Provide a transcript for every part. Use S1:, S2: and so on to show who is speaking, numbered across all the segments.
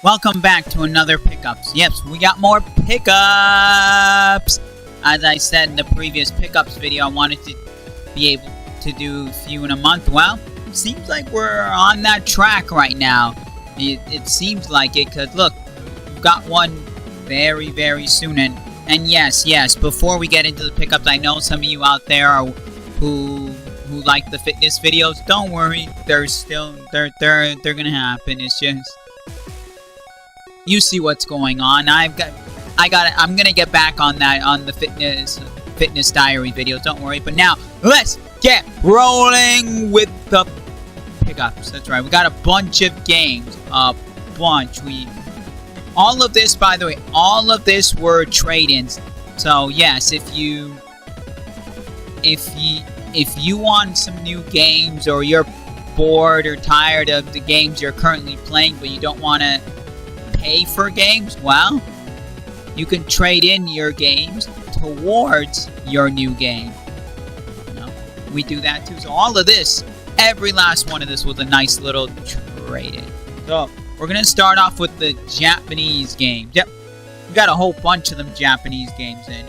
S1: Welcome back to another pickups. Yep, we got more pickups! As I said in the previous pickups video, I wanted to be able to do a few in a month. Well, it seems like we're on that track right now. It seems like it, because look, we've got one very, very soon. And yes, before we get into the pickups, I know some of you out there are, who like the fitness videos. Don't worry, they're gonna happen. It's just, you see what's going on. I'm gonna get back on that, on the fitness diary videos. Don't worry. But now let's get rolling with the pickups. That's right. We got a bunch of games. A bunch. All of this, by the way, all of this were trade-ins. So yes, if you want some new games, or you're bored or tired of the games you're currently playing, but you don't want to pay for games, well, you can trade in your games towards your new game. You know, we do that too. So all of this, every last one of this was a nice little trade-in. So we're gonna start off with the Japanese games. Yep, we got a whole bunch of them Japanese games in,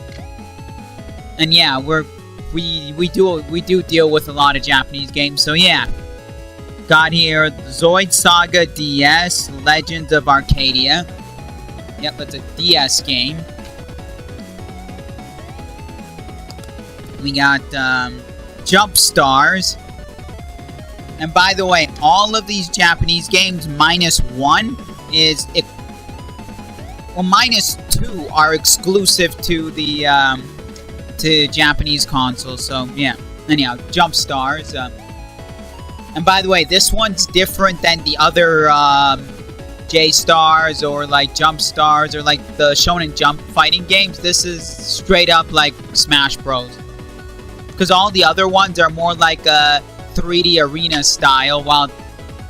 S1: and yeah, we do deal with a lot of Japanese games. So yeah, got here Zoid Saga DS Legends of Arcadia. Yep, that's a DS game. We got Jump Stars. And by the way, all of these Japanese games -1 is -2 are exclusive to the to Japanese consoles. So yeah. Anyhow, Jump Stars. And by the way, this one's different than the other J-Stars or like Jump Stars or like the Shonen Jump fighting games. This is straight up like Smash Bros. Because all the other ones are more like a 3D arena style, while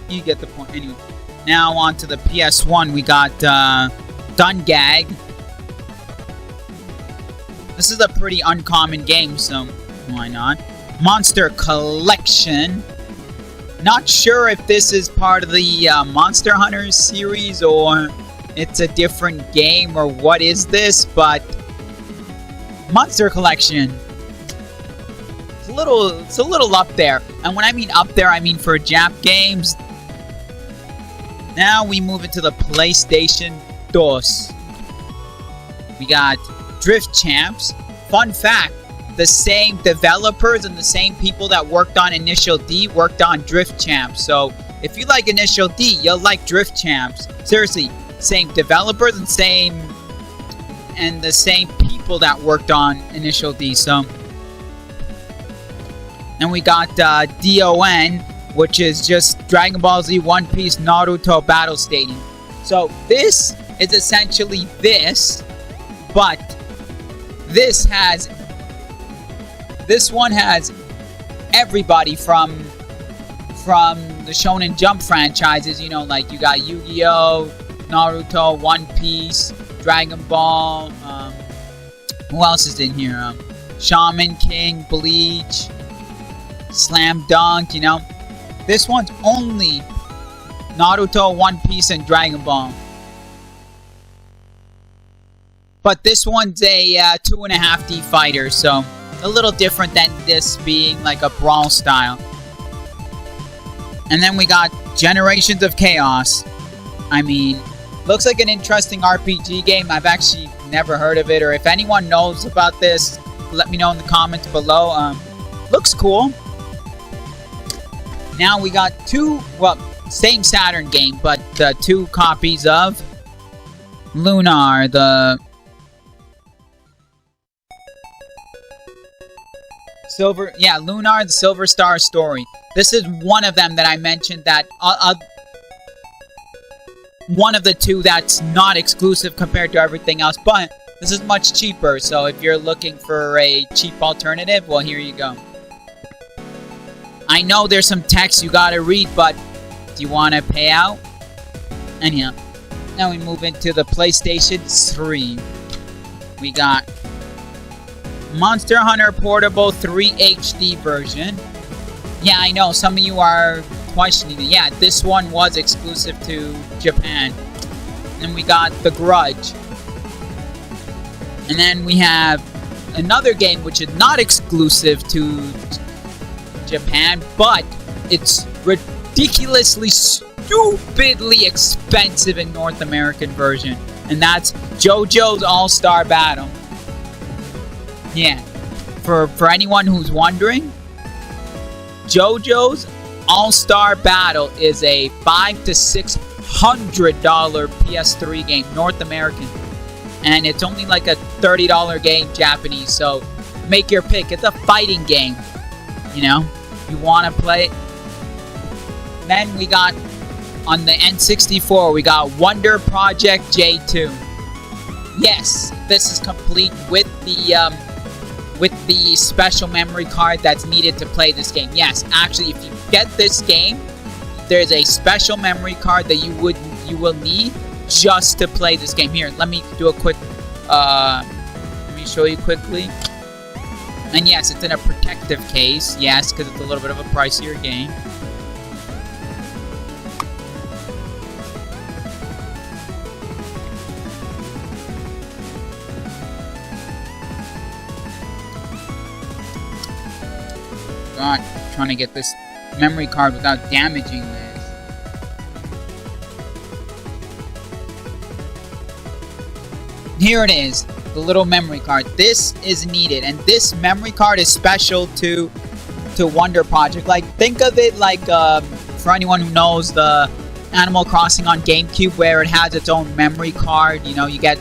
S1: you get the point. Anyway, now on to the PS1, we got Dungag. This is a pretty uncommon game, so why not? Monster Collection. Not sure if this is part of the Monster Hunters series, or it's a different game, or what is this, but Monster Collection. It's a little up there. And when I mean up there, I mean for Jap games. Now we move into the PlayStation 2. We got Drift Champs. Fun fact, the same developers and the same people that worked on Initial D worked on Drift Champs. So if you like Initial D, you'll like Drift Champs. Seriously, same developers and the same people that worked on Initial D. So, and we got DON, which is just Dragon Ball Z, One Piece, Naruto Battle Stadium. So this is essentially this, but this one has everybody from the Shonen Jump franchises. You know, like you got Yu-Gi-Oh, Naruto, One Piece, Dragon Ball. Who else is in here? Shaman King, Bleach, Slam Dunk. You know, this one's only Naruto, One Piece, and Dragon Ball. But this one's a 2.5D fighter, so a little different than this being like a brawl style. And then we got Generations of Chaos. I mean, looks like an interesting RPG game. I've actually never heard of it, or if anyone knows about this, let me know in the comments below. Looks cool. Now we got same Saturn game, but 2 copies of Lunar, Lunar, the Silver Star Story. This is one of them that I mentioned, that one of the 2 that's not exclusive compared to everything else, but this is much cheaper. So if you're looking for a cheap alternative, well, here you go. I know there's some text you gotta read, but do you want to pay out? Anyhow, now we move into the PlayStation 3. We got Monster Hunter Portable 3 HD version. Yeah, I know, some of you are questioning it. Yeah, this one was exclusive to Japan. And then we got The Grudge. And then we have another game which is not exclusive to Japan, but it's ridiculously, stupidly expensive in North American version. And that's JoJo's All-Star Battle. Yeah. For anyone who's wondering, JoJo's All-Star Battle is a $500 to $600 PS3 game, North American. And it's only like a $30 game Japanese, so make your pick. It's a fighting game, you know, if you want to play it. Then we got, on the N64, we got Wonder Project J2. Yes, this is complete with the special memory card that's needed to play this game. Yes, actually, if you get this game, there's a special memory card that you will need just to play this game. Here, let me do a quick, let me show you quickly. And yes, it's in a protective case. Yes, because it's a little bit of a pricier game. God, trying to get this memory card without damaging this. Here it is, the little memory card. This is needed, and this memory card is special to Wonder Project. Like, think of it like, for anyone who knows the Animal Crossing on GameCube, where it has its own memory card, you know, you get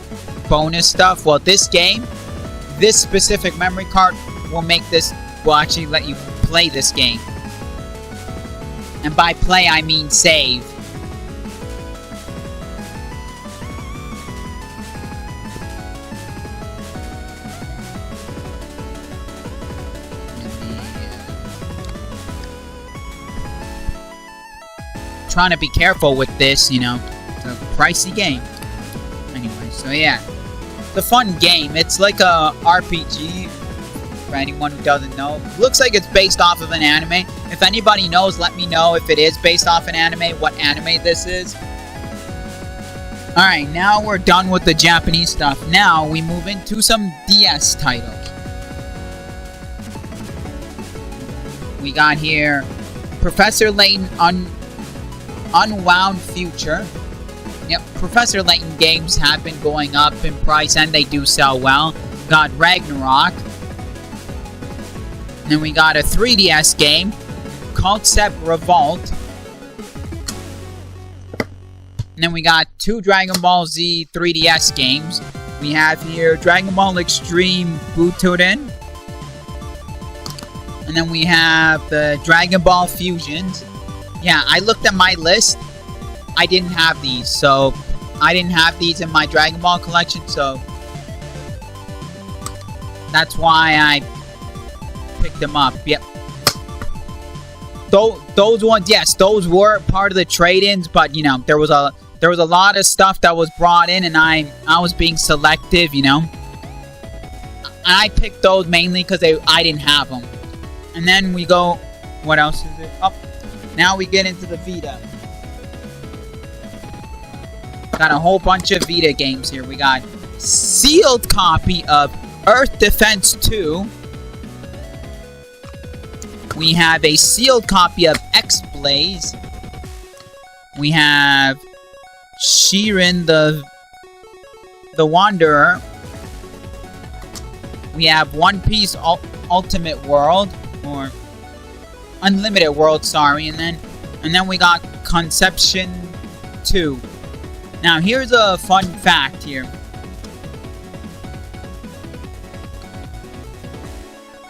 S1: bonus stuff. Well, this game, this specific memory card will actually let you play this game. And by play, I mean save. Trying to be careful with this, you know, it's a pricey game. Anyway, so yeah, it's a fun game. It's like a RPG, for anyone who doesn't know. Looks like it's based off of an anime. If anybody knows, let me know if it is based off an anime, what anime this is. Alright, now we're done with the Japanese stuff. Now we move into some DS titles. We got here Professor Layton Unwound Future. Yep, Professor Layton games have been going up in price and they do sell well. Got Ragnarok. And then we got a 3DS game, Concept Revolt. And then we got two Dragon Ball Z 3DS games. We have here Dragon Ball Extreme Butoden. And then we have the Dragon Ball Fusions. Yeah, I looked at my list. I didn't have these, so I didn't have these in my Dragon Ball collection, so that's why I picked them up. Yep. Those ones, yes, those were part of the trade-ins, but you know, there was a lot of stuff that was brought in, and I was being selective, you know. I picked those mainly because I didn't have them. And then we go, what else is it? Oh. Now we get into the Vita. Got a whole bunch of Vita games here. We got sealed copy of Earth Defense 2. We have a sealed copy of X-Blaze. We have Shiren the Wanderer. We have One Piece Ultimate World, or Unlimited World, sorry, and then we got Conception 2. Now here's a fun fact here.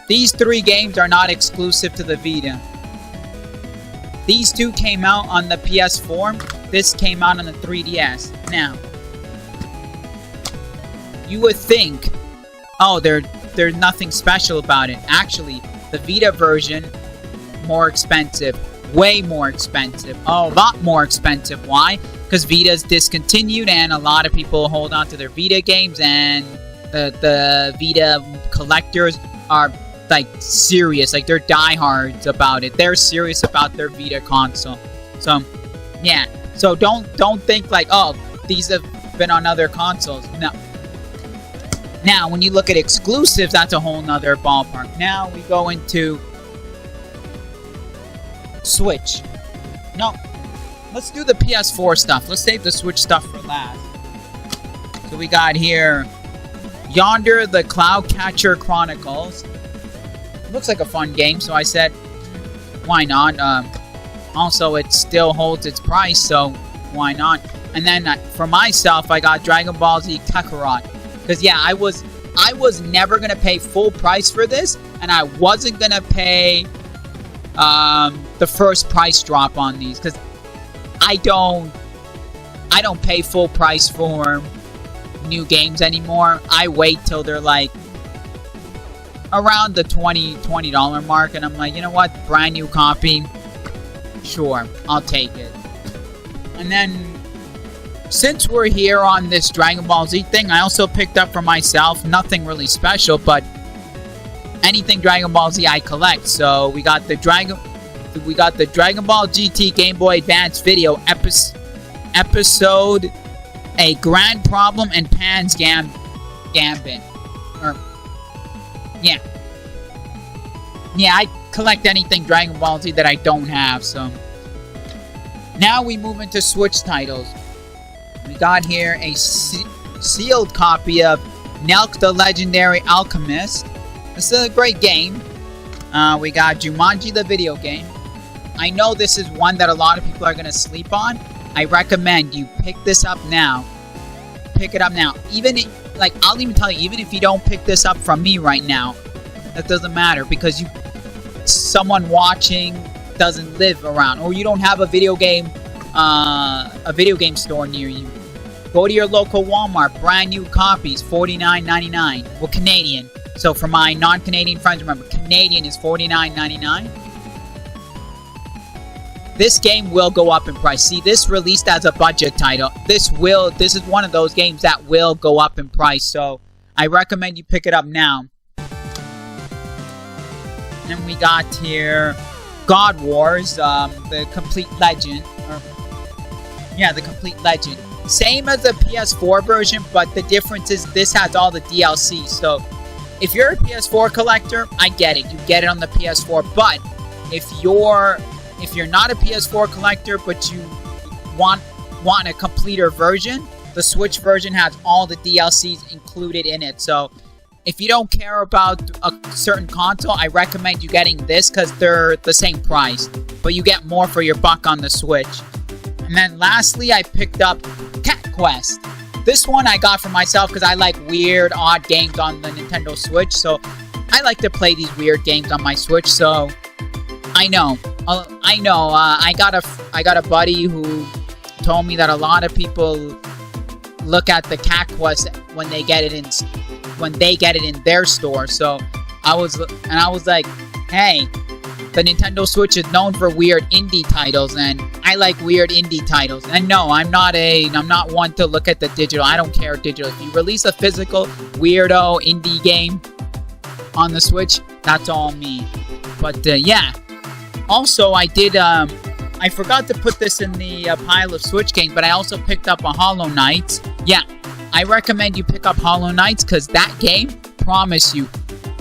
S1: These three games are not exclusive to the Vita. These two came out on the PS4. This came out on the 3DS. Now, you would think, oh, there's nothing special about it. Actually, the Vita version, more expensive, way more expensive, a lot more expensive. Why? Because Vita's discontinued and a lot of people hold on to their Vita games, and the Vita collectors are like serious, like they're diehards about it. They're serious about their Vita console. So yeah, so don't think like, oh, these been on other consoles. No. Now, when you look at exclusives, that's a whole nother ballpark. Now we go into Switch. No, let's do the PS4 stuff. Let's save the Switch stuff for last. So we got here Yonder the Cloudcatcher Chronicles. Looks like a fun game, so I said, why not? Also, it still holds its price, so why not? And then for myself, I got Dragon Ball Z Kakarot. Because yeah, I was never gonna pay full price for this, and I wasn't gonna pay the first price drop on these, because I don't pay full price for new games anymore. I wait till they're like around the $20 mark, and I'm like, you know what, brand new copy, sure, I'll take it. And then since we're here on this Dragon Ball Z thing, I also picked up for myself, nothing really special, but anything Dragon Ball Z I collect. So we got the Dragon Ball GT Game Boy Advance video episode, A Grand Problem and Pan's Gambit. Yeah, I collect anything Dragon Ball Z that I don't have. So now we move into Switch titles. We got here a sealed copy of Nelk the Legendary Alchemist. This is a great game. We got Jumanji the video game. I know this is one that a lot of people are going to sleep on. I recommend you pick this up now. Pick it up now. I'll even tell you, even if you don't pick this up from me right now, that doesn't matter, because someone watching doesn't live around, or you don't have a video game store near you. Go to your local Walmart. Brand new copies, $49.99. Well, Canadian. So for my non-Canadian friends, remember, Canadian is $49.99. This game will go up in price. See, this released as a budget title. This is one of those games that will go up in price. So I recommend you pick it up now. And we got here God Wars, the Complete Legend. The Complete Legend. Same as the PS4 version, but the difference is this has all the DLC. So if you're a PS4 collector, I get it. You get it on the PS4. But if you're not a PS4 collector, but you want a completer version, the Switch version has all the DLCs included in it. So if you don't care about a certain console, I recommend you getting this, because they're the same price, but you get more for your buck on the Switch. And then lastly, I picked up Cat Quest. This one I got for myself because I like weird, odd games on the Nintendo Switch. So I like to play these weird games on my Switch. So I know. I got a buddy who told me that a lot of people look at the Cat Quest when they get it in their store. So I was like, hey, the Nintendo Switch is known for weird indie titles, and I like weird indie titles. And no, I'm not one to look at the digital. I don't care digital. If you release a physical weirdo indie game on the Switch, that's all me. But yeah. Also, I forgot to put this in the pile of Switch games, but I also picked up a Hollow Knight. Yeah, I recommend you pick up Hollow Knight, because that game, promise you,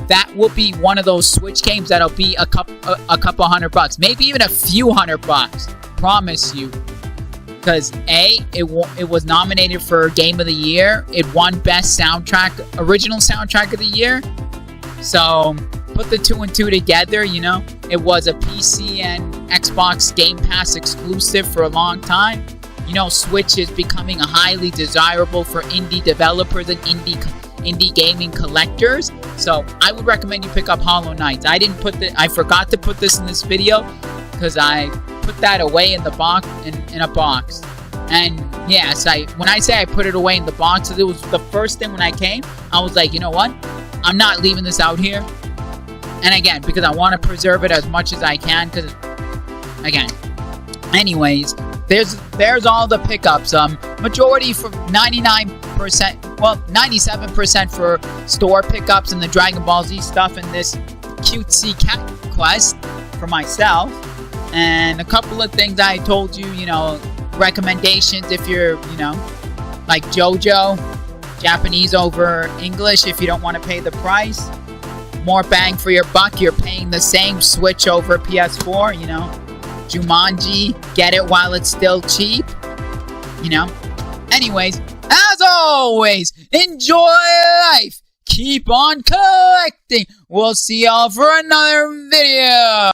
S1: that will be one of those Switch games that'll be a couple $100, maybe even a few $100. Promise you. Because it was nominated for Game of the Year. It won Best Soundtrack, Original Soundtrack of the Year. So put the 2 and 2 together, you know. It was a PC and Xbox Game Pass exclusive for a long time. You know, Switch is becoming a highly desirable for indie developers and indie gaming collectors. So I would recommend you pick up Hollow Knight. I forgot to put this in this video because I put that away in the box in a box. And yes, when I say I put it away in the box, it was the first thing when I came. I was like, you know what? I'm not leaving this out here. And again, because I want to preserve it as much as I can. Because again, anyways, there's all the pickups. Majority for 99%, well, 97% for store pickups and the Dragon Ball Z stuff and this cutesy Cat Quest for myself. And a couple of things I told you, you know, recommendations if you're, you know, like JoJo, Japanese over English if you don't want to pay the price. More bang for your buck, you're paying the same. Switch over PS4, you know. Jumanji, get it while it's still cheap, you know. Anyways, as always, enjoy life. Keep on collecting. We'll see y'all for another video.